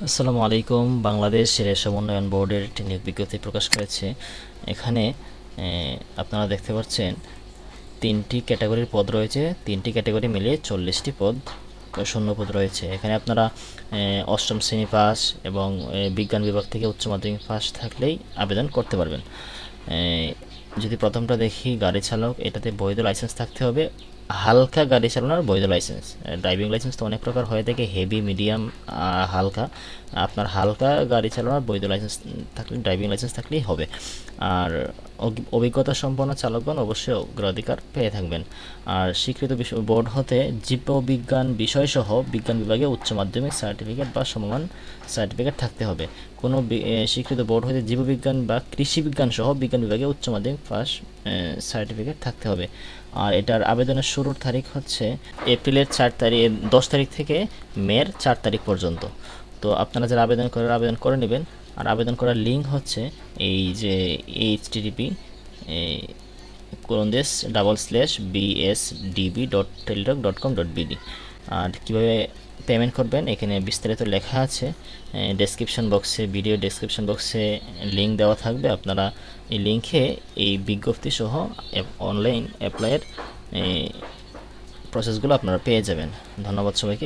আসসালামু আলাইকুম। বাংলাদেশ রেশম উন্নয়ন বোর্ডের একটি নিয়োগ বিজ্ঞপ্তি প্রকাশ করেছে। এখানে আপনারা দেখতে পাচ্ছেন 3টি ক্যাটাগরির পদ রয়েছে। 3টি ক্যাটাগরি মিলিয়ে 40টি পদ শূন্য পদ রয়েছে। এখানে আপনারা অষ্টম শ্রেণী পাস এবং বিজ্ঞান বিভাগ থেকে উচ্চ মাধ্যমিক পাস থাকলেই আবেদন করতে পারবেন। যদি প্রথমটা দেখি, গাড়ি চালক, এটাতে বৈধ লাইসেন্স থাকতে হবে। হালকা গাড়ি চালানোর বৈধ লাইসেন্স। ড্রাইভিং লাইসেন্স তো অনেক প্রকার হয়ে থাকে, হেভি, মিডিয়াম, হালকা। আপনার হালকা গাড়ি চালানোর বৈধ লাইসেন্স থাকলে, ড্রাইভিং লাইসেন্স থাকলেই হবে। আর অভিজ্ঞতা সম্পন্ন চালকগণ অবশ্যই অগ্রাধিকার পেয়ে থাকবেন। আর স্বীকৃত বোর্ড হতে জীববিজ্ঞান বিষয়সহ বিজ্ঞান বিভাগে উচ্চ মাধ্যমিক সার্টিফিকেট বা সমমান সার্টিফিকেট থাকতে হবে। কোনো স্বীকৃত বোর্ড হতে জীববিজ্ঞান বা কৃষি বিজ্ঞান সহ বিজ্ঞান বিভাগে উচ্চ মাধ্যমিক পাস সার্টিফিকেট থাকতে হবে। আর এটার আবেদনের শুরুর তারিখ হচ্ছে এপ্রিলের 10 তারিখ থেকে মের 4 তারিখ পর্যন্ত। তো আপনারা যারা আবেদন করে নেবেন। আর আবেদন করার লিঙ্ক হচ্ছে এই যে http://bsdb.teletalk.com.bd। আর কীভাবে পেমেন্ট করবেন এখানে বিস্তারিত লেখা আছে। ভিডিও ডেসক্রিপশন বক্সে লিঙ্ক দেওয়া থাকবে। আপনারা এই লিঙ্কে এই বিজ্ঞপ্তি সহ অনলাইন অ্যাপ্লাইয়ের প্রসেসগুলো আপনারা পেয়ে যাবেন। ধন্যবাদ সবাইকে।